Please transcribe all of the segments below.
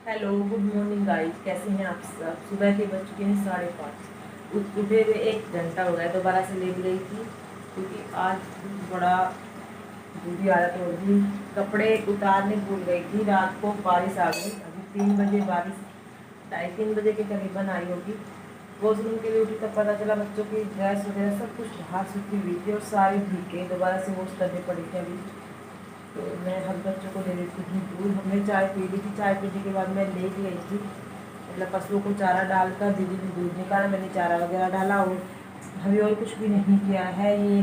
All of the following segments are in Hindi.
Hello, good morning guys. कैसे हैं आप सब? सुबह के बज चुके हैं 5:30। उठे हुए 1 घंटा हो गया। दोबारा से लेट गई थी क्योंकि आज बड़ा बुरी हालत हो गई। कपड़े उतारने भूल गई थी। रात को बारिश आ गई। अभी 3 बजे बारिश 2:30-3 बजे के करीबन आई होगी। वॉशरूम के लिए उठी तब पता चला बच्चों की ड्रेस वगैरह सब कुछ बाहर सूखी हुई थी और सारी भीग गई। दोबारा से वॉश करनी पड़ी थी अभी। तो मैं हर बच्चों को दे देती थी दूध। हमने चाय पी ली थी। चाय पीने के बाद मैं लेट गई थी। मतलब पशुओं को चारा डालकर दीदी ने दूध निकाला, मैंने चारा वगैरह डाला और अभी और कुछ भी नहीं किया है। ये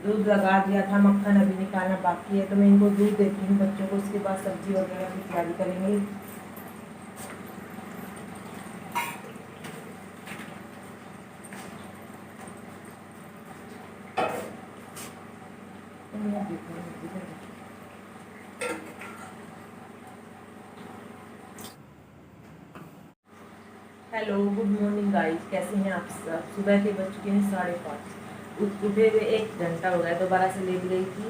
दूध लगा दिया था, मक्खन अभी निकालना बाकी है। तो मैं इनको दूध देती हूँ बच्चों को, उसके बाद सब्जी वगैरह की तैयारी करेंगे। Hello, good morning guys. कैसे हैं आप सब? सुबह के बज चुके हैं 5:30। उठे हुए 1 घंटा हो गया। दोबारा से लेट गई थी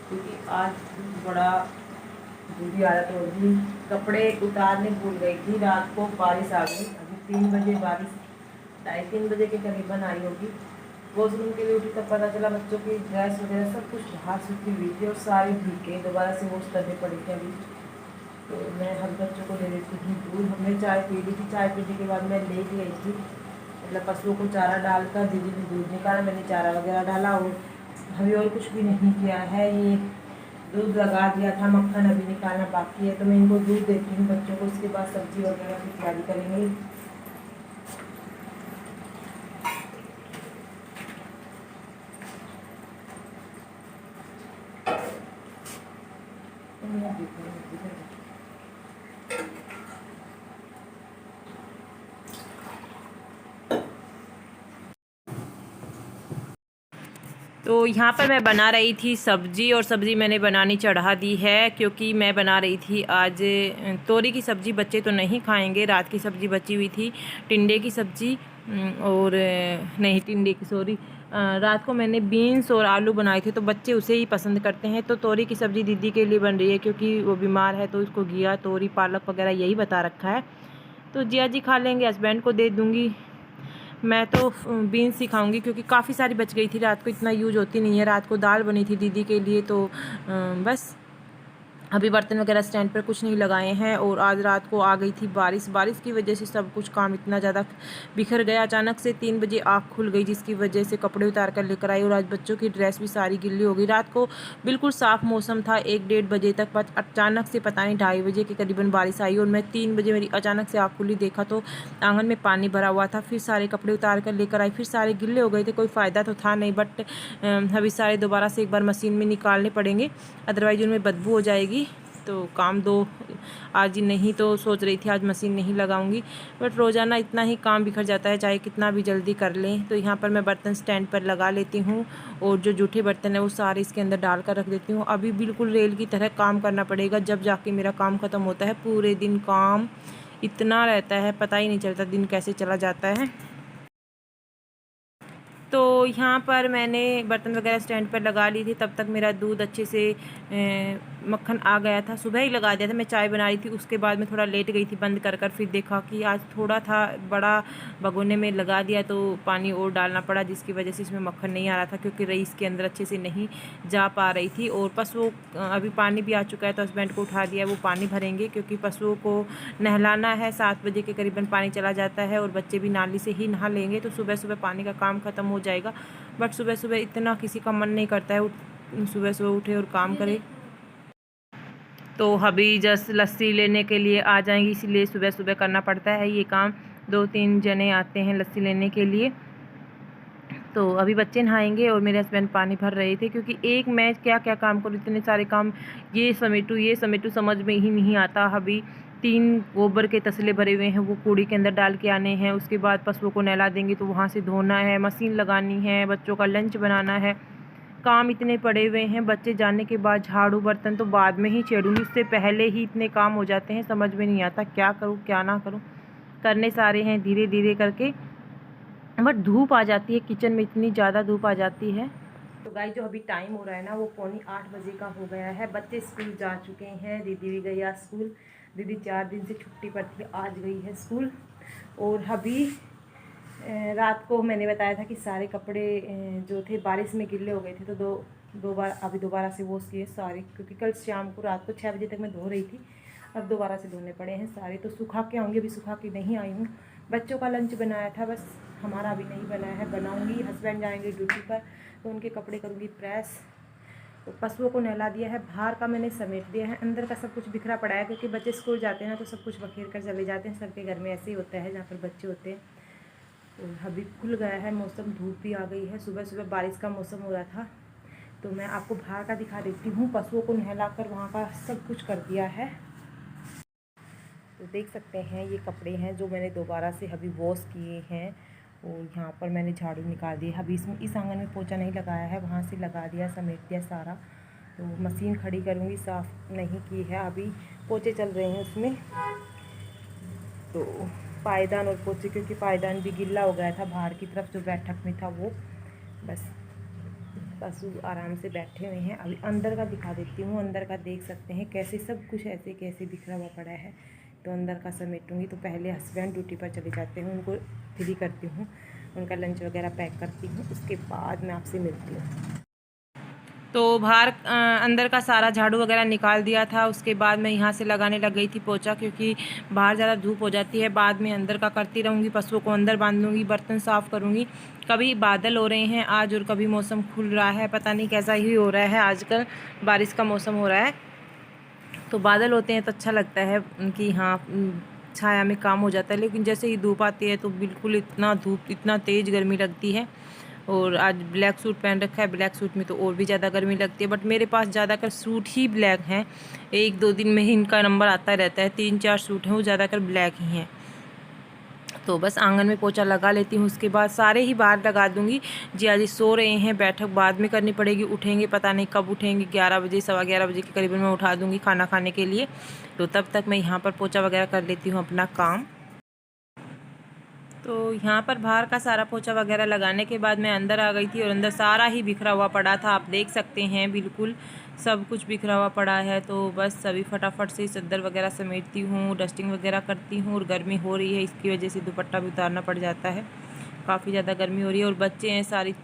क्योंकि आज बड़ा बुरी हालत हो गई। कपड़े उतारने भूल गई थी। रात को बारिश आ गई। अभी 3 बजे बारिश 2:30-3 बजे के करीबन आई होगी। वॉशरूम के लिए उठी तब पता चला बच्चों की ड्रेस वगैरह सब कुछ बाहर सूखी हुई थी और सारी भीग गई। दोबारा से वॉश करनी पड़ी थी अभी। तो मैं हर बच्चों को दे देती थी दूध। हमने चाय पी ली थी। चाय पीने के बाद मैं लेट गई थी। मतलब पशुओं को चारा डालकर दीदी ने दूध निकाला, मैंने चारा वगैरह डाला और अभी और कुछ भी नहीं किया है। ये दूध लगा दिया था, मक्खन अभी निकालना बाकी है। तो मैं इनको दूध देती हूँ बच्चों को, उसके बाद सब्जी वगैरह की तैयारी करेंगे। तो यहाँ पर मैं बना रही थी सब्ज़ी, और सब्ज़ी मैंने बनानी चढ़ा दी है क्योंकि मैं बना रही थी आज तोरी की सब्ज़ी। बच्चे तो नहीं खाएंगे। रात की सब्ज़ी बची हुई थी, टिंडे की सब्ज़ी। और नहीं, टिंडे की, सॉरी। रात को मैंने बीन्स और आलू बनाए थे तो बच्चे उसे ही पसंद करते हैं। तो तोरी की सब्ज़ी दीदी के लिए बन रही है क्योंकि वो बीमार है, तो उसको घिया, तोरी, पालक वगैरह यही बता रखा है। तो जिया जी खा लेंगे, हस्बैंड को दे दूँगी। मैं तो बीन्स ही खाऊंगी क्योंकि काफ़ी सारी बच गई थी। रात को इतना यूज होती नहीं है। रात को दाल बनी थी दीदी के लिए, तो बस अभी बर्तन वगैरह स्टैंड पर कुछ नहीं लगाए हैं। और आज रात को आ गई थी बारिश। बारिश की वजह से सब कुछ काम इतना ज़्यादा बिखर गया। अचानक से 3 बजे आँख खुल गई, जिसकी वजह से कपड़े उतार कर लेकर आई और आज बच्चों की ड्रेस भी सारी गिल्ली हो गई। रात को बिल्कुल साफ़ मौसम था 1-1:30 बजे तक, पर अचानक से पता नहीं 2:30 बजे के करीबन बारिश आई और मैं 3 बजे मेरी अचानक से आँख खुली, देखा तो आंगन में पानी भरा हुआ था। फिर सारे कपड़े उतार कर लेकर आई, फिर सारे गिल्ले हो गए थे। कोई फ़ायदा तो था नहीं, बट अभी सारे दोबारा से एक बार मशीन में निकालने पड़ेंगे, अदरवाइज उनमें बदबू हो जाएगी। तो काम दो आज ही, नहीं तो सोच रही थी आज मशीन नहीं लगाऊंगी, बट रोज़ाना इतना ही काम बिखर जाता है, चाहे कितना भी जल्दी कर लें। तो यहाँ पर मैं बर्तन स्टैंड पर लगा लेती हूँ और जो जूठे बर्तन है वो सारे इसके अंदर डाल कर रख देती हूँ। अभी बिल्कुल रेल की तरह काम करना पड़ेगा, जब जाके मेरा काम ख़त्म होता है। पूरे दिन काम इतना रहता है, पता ही नहीं चलता दिन कैसे चला जाता है। तो यहाँ पर मैंने बर्तन वगैरह स्टैंड पर लगा ली थी, तब तक मेरा दूध अच्छे से मक्खन आ गया था। सुबह ही लगा दिया था, मैं चाय बना रही थी। उसके बाद मैं थोड़ा लेट गई थी बंद कर कर, फिर देखा कि आज थोड़ा था, बड़ा भगोने में लगा दिया तो पानी और डालना पड़ा, जिसकी वजह से इसमें मक्खन नहीं आ रहा था क्योंकि रईस के अंदर अच्छे से नहीं जा पा रही थी। और पशुओं अभी पानी भी आ चुका है तो हस्बैंड को उठा दिया, वो पानी भरेंगे क्योंकि पशुओं को नहलाना है। 7 बजे के करीबन पानी चला जाता है और बच्चे भी नाली से ही नहा लेंगे, तो सुबह सुबह पानी का काम ख़त्म हो जाएगा। बट सुबह सुबह इतना किसी का मन नहीं करता है सुबह सुबह उठे और काम करे। तो अभी जस्ट लस्सी लेने के लिए आ जाएंगी, इसलिए सुबह सुबह करना पड़ता है ये काम। 2-3 जने आते हैं लस्सी लेने के लिए। तो अभी बच्चे नहाएंगे और मेरे हस्बैंड पानी भर रहे थे क्योंकि एक मैं क्या क्या काम करूँ, इतने सारे काम, ये समेटू समझ में ही नहीं आता। अभी 3 गोबर के तसले भरे हुए हैं, वो कूड़ी के अंदर डाल के आने हैं। उसके बाद पशुओं को नहला देंगे तो वहाँ से धोना है, मशीन लगानी है, बच्चों का लंच बनाना है। काम इतने पड़े हुए हैं। बच्चे जाने के बाद झाड़ू बर्तन तो बाद में ही छेड़ूंगी, उससे पहले ही इतने काम हो जाते हैं, समझ में नहीं आता क्या करूँ क्या ना करूँ। करने सारे हैं धीरे धीरे करके, बट धूप आ जाती है किचन में, इतनी ज़्यादा धूप आ जाती है। तो गाइस जो अभी टाइम हो रहा है ना वो 7:45 का हो गया है। बच्चे स्कूल जा चुके हैं, दीदी भी गई आज स्कूल। दीदी 4 दिन से छुट्टी पर थी, आज गई है स्कूल। और अभी रात को मैंने बताया था कि सारे कपड़े जो थे बारिश में गिल्ले हो गए थे, तो दो बार अभी दोबारा से वॉश किए सारे, क्योंकि कल शाम को रात को 6 बजे तक मैं धो रही थी। अब दोबारा से धोने पड़े हैं सारे, तो सुखा के आऊँगी। अभी सुखा के नहीं आई हूँ। बच्चों का लंच बनाया था, बस हमारा अभी नहीं बनाया है, बनाऊँगी। हस्बैंड जाएंगे ड्यूटी पर तो उनके कपड़े करूँगी प्रेस। तो पशुओं को नहला दिया है, बाहर का मैंने समेट दिया है, अंदर का सब कुछ बिखरा पड़ा है, क्योंकि बच्चे स्कूल जाते हैं ना तो सब कुछ बखेर कर चले जाते हैं। सबके घर में ऐसे ही होता है जहाँ पर बच्चे होते हैं। तो अभी खुल गया है मौसम, धूप भी आ गई है। सुबह सुबह बारिश का मौसम हो रहा था, तो मैं आपको बाहर का दिखा देती हूँ। पशुओं को नहलाकर वहाँ का सब कुछ कर दिया है। तो देख सकते हैं ये कपड़े हैं जो मैंने दोबारा से अभी वॉश किए हैं। और यहाँ पर मैंने झाड़ू निकाल दी है। अभी इस आंगन में पोछा नहीं लगाया है, वहाँ से लगा दिया, समेट दिया सारा। तो मशीन खड़ी करूँगी, साफ़ नहीं की है अभी, पोछे चल रहे हैं उसमें। तो पायदान और पोछे, क्योंकि पायदान भी गिल्ला हो गया था बाहर की तरफ जो बैठक में था वो। बस पशु आराम से बैठे हुए हैं। अभी अंदर का दिखा देती हूँ। अंदर का देख सकते हैं कैसे सब कुछ ऐसे कैसे बिखरा हुआ पड़ा है। तो अंदर का समेटूँगी। तो पहले हस्बैंड ड्यूटी पर चले जाते हैं, उनको फ्री करती हूँ, उनका लंच वगैरह पैक करती हूँ, उसके बाद मैं आपसे मिलती हूँ। तो बाहर अंदर का सारा झाड़ू वगैरह निकाल दिया था। उसके बाद मैं यहाँ से लगाने लग गई थी पोछा, क्योंकि बाहर ज़्यादा धूप हो जाती है। बाद में अंदर का करती रहूँगी, पशुओं को अंदर बांध दूँगी, बर्तन साफ़ करूँगी। कभी बादल हो रहे हैं आज और कभी मौसम खुल रहा है, पता नहीं कैसा ही हो रहा है। आजकल बारिश का मौसम हो रहा है, तो बादल होते हैं तो अच्छा लगता है कि हाँ छाया में काम हो जाता है। लेकिन जैसे ही धूप आती है तो बिल्कुल इतना धूप, इतना तेज़ गर्मी लगती है। और आज ब्लैक सूट पहन रखा है, ब्लैक सूट में तो और भी ज़्यादा गर्मी लगती है। बट मेरे पास ज़्यादातर सूट ही ब्लैक हैं, 1-2 दिन में ही इनका नंबर आता रहता है। 3-4 सूट हैं वो ज़्यादातर ब्लैक ही हैं। तो बस आंगन में पोछा लगा लेती हूँ, उसके बाद सारे ही बाहर लगा दूँगी। जी आज सो रहे हैं, बैठक बाद में करनी पड़ेगी, उठेंगे पता नहीं कब उठेंगे, 11 बजे 11:15 बजे के करीबन मैं उठा दूँगी खाना खाने के लिए। तो तब तक मैं यहाँ पर पोछा वगैरह कर लेती हूँ अपना काम। तो यहाँ पर बाहर का सारा पोछा वगैरह लगाने के बाद मैं अंदर आ गई थी, और अंदर सारा ही बिखरा हुआ पड़ा था। आप देख सकते हैं बिल्कुल सब कुछ बिखरा हुआ पड़ा है। तो बस अभी फटाफट से चादर वगैरह समेटती हूँ, डस्टिंग वगैरह करती हूँ। और गर्मी हो रही है, इसकी वजह से दुपट्टा भी उतारना पड़ जाता है, काफ़ी ज़्यादा गर्मी हो रही है। और बच्चे हैं, सारी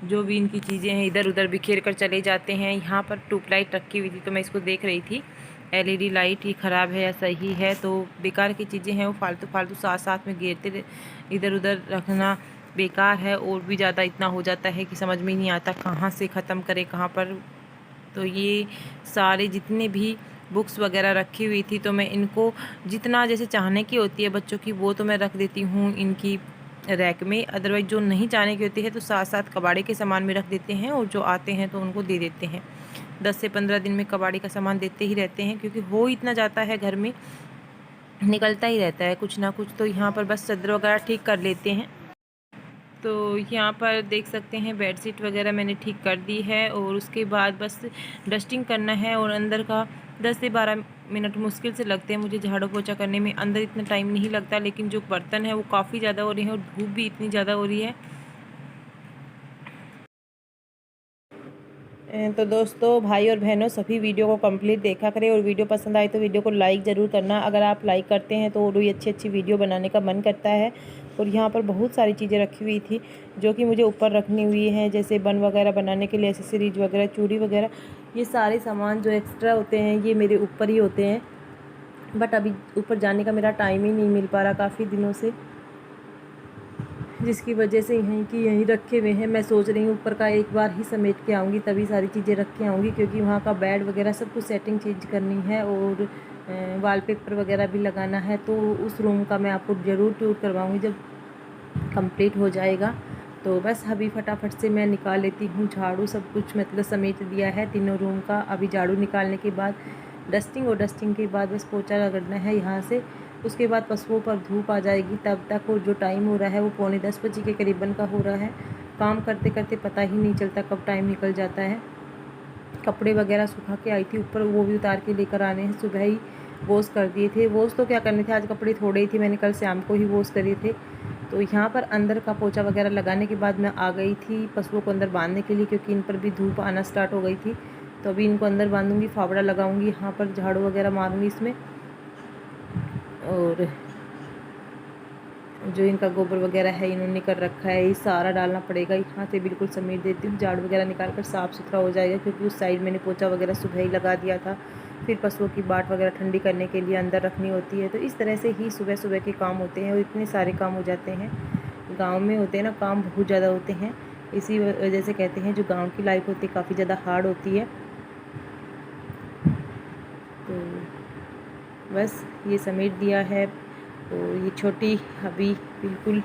जो भी इनकी चीज़ें हैं इधर उधर बिखेर कर चले जाते हैं। यहाँ पर ट्यूबलाइट रखी हुई थी तो मैं इसको देख रही थी, LED लाइट ये ख़राब है या सही है। तो बेकार की चीज़ें हैं वो फालतू साथ साथ में घेरते इधर उधर रखना बेकार है। और भी ज़्यादा इतना हो जाता है कि समझ में नहीं आता कहाँ से ख़त्म करें कहाँ पर। तो ये सारे जितने भी बुक्स वगैरह रखी हुई थी, तो मैं इनको जितना जैसे चाहने की होती है बच्चों की, वो तो मैं रख देती हूँ इनकी रैक में। अदरवाइज़ जो नहीं चाहने की होती है तो साथ साथ कबाड़े के सामान में रख देते हैं, और जो आते हैं तो उनको दे देते हैं। 10 से 15 दिन में कबाड़ी का सामान देते ही रहते हैं, क्योंकि हो इतना जाता है घर में, निकलता ही रहता है कुछ ना कुछ। तो यहाँ पर बस चादर वगैरह ठीक कर लेते हैं। तो यहाँ पर देख सकते हैं बेडशीट वगैरह मैंने ठीक कर दी है, और उसके बाद बस डस्टिंग करना है। और अंदर का 10 से 12 मिनट मुश्किल से लगते हैं मुझे झाड़ू पोछा करने में, अंदर इतना टाइम नहीं लगता। लेकिन जो बर्तन है वो काफ़ी ज़्यादा हो रहे हैं, और धूप भी इतनी ज़्यादा हो रही है। तो दोस्तों, भाई और बहनों, सभी वीडियो को कंप्लीट देखा करें, और वीडियो पसंद आए तो वीडियो को लाइक ज़रूर करना। अगर आप लाइक करते हैं तो और भी अच्छी अच्छी वीडियो बनाने का मन करता है। और यहाँ पर बहुत सारी चीज़ें रखी हुई थी जो कि मुझे ऊपर रखनी हुई हैं, जैसे बन वगैरह बनाने के लिए एसेसरीज वगैरह, चूड़ी वगैरह, ये सारे सामान जो एक्स्ट्रा होते हैं ये मेरे ऊपर ही होते हैं। बट अभी ऊपर जाने का मेरा टाइम ही नहीं मिल पा रहा काफ़ी दिनों से, जिसकी वजह से यहीं की यहीं रखे हुए हैं। मैं सोच रही हूँ ऊपर का एक बार ही समेट के आऊँगी, तभी सारी चीज़ें रख के आऊँगी, क्योंकि वहाँ का बेड वगैरह सब कुछ सेटिंग चेंज करनी है, और वॉलपेपर वगैरह भी लगाना है। तो उस रूम का मैं आपको ज़रूर टूर करवाऊँगी जब कंप्लीट हो जाएगा। तो बस अभी फटाफट से मैं निकाल लेती हूँ झाड़ू, सब कुछ मतलब समेट दिया है तीनों रूम का। अभी झाड़ू निकालने के बाद डस्टिंग, और डस्टिंग के बाद बस पोछा रगड़ना है यहाँ से। उसके बाद पशुओं पर धूप आ जाएगी तब तक। और जो टाइम हो रहा है वो 9:45 बजे के करीबन का हो रहा है। काम करते करते पता ही नहीं चलता कब टाइम निकल जाता है। कपड़े वगैरह सुखा के आई थी ऊपर, वो भी उतार के लेकर आने हैं। सुबह ही वॉश कर दिए थे। वॉश तो क्या करने थे, आज कपड़े थोड़े ही थे, मैंने कल शाम को ही वॉश करे थे। तो यहाँ पर अंदर का पोछा वगैरह लगाने के बाद मैं आ गई थी पशुओं को अंदर बांधने के लिए, क्योंकि इन पर भी धूप आना स्टार्ट हो गई थी। तो अभी इनको अंदर बांधूंगी, फावड़ा लगाऊंगी, यहाँ पर झाड़ू वगैरह मारूंगी इसमें, और जो इनका गोबर वगैरह है इन्होंने कर रखा है ये सारा डालना पड़ेगा। यहाँ से बिल्कुल समेट देती हूँ, झाड़ू वगैरह निकाल कर साफ़ सुथरा हो जाएगा, क्योंकि उस साइड मैंने पोछा वगैरह सुबह ही लगा दिया था। फिर पशुओं की बाट वगैरह ठंडी करने के लिए अंदर रखनी होती है। तो इस तरह से ही सुबह सुबह के काम होते हैं, और इतने सारे काम हो जाते हैं। गाँव में होते हैं ना, काम बहुत ज़्यादा होते हैं, इसी वजह से कहते हैं जो गाँव की लाइफ होती है काफ़ी ज़्यादा हार्ड होती है। तो बस ये समेट दिया है। तो ये छोटी अभी बिल्कुल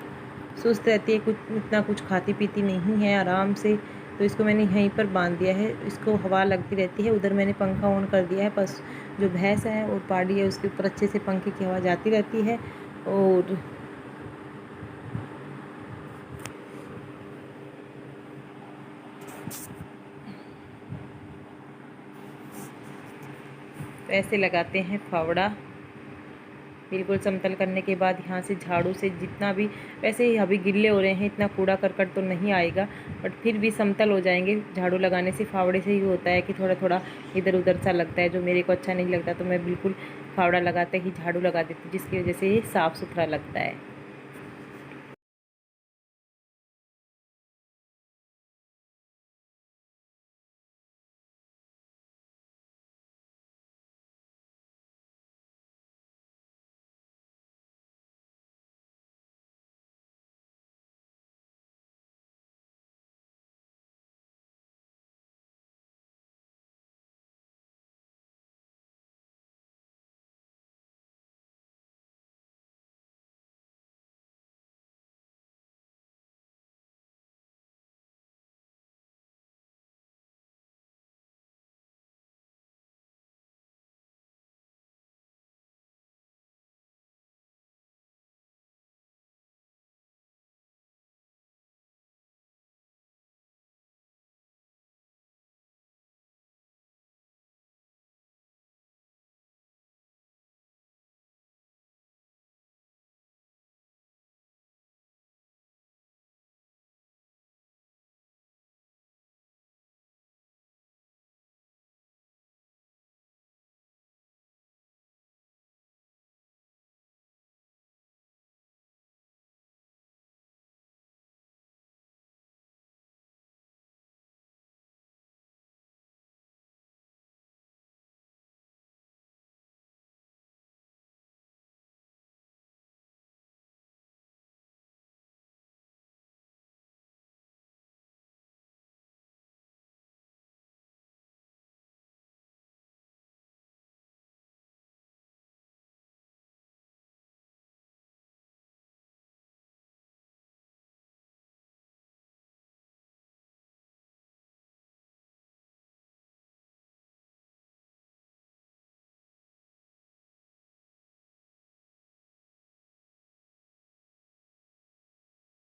सुस्त रहती है, इतना कुछ खाती पीती नहीं है आराम से। तो इसको मैंने यहीं पर बांध दिया है, इसको हवा लगती रहती है। उधर मैंने पंखा ऑन कर दिया है, बस जो भैंस है और पाड़ी है उसके ऊपर अच्छे से पंखे की हवा जाती रहती है। और ऐसे लगाते हैं फावड़ा। बिल्कुल समतल करने के बाद यहाँ से झाड़ू से जितना भी, वैसे ही अभी गिल्ले हो रहे हैं, इतना कूड़ा करकट तो नहीं आएगा, बट फिर भी समतल हो जाएंगे। झाड़ू लगाने से फावड़े से ही होता है कि थोड़ा थोड़ा इधर उधर सा लगता है, जो मेरे को अच्छा नहीं लगता। तो मैं बिल्कुल फावड़ा लगाते ही झाड़ू लगा देती हूँ, जिसकी वजह से ये साफ़ सुथरा लगता है।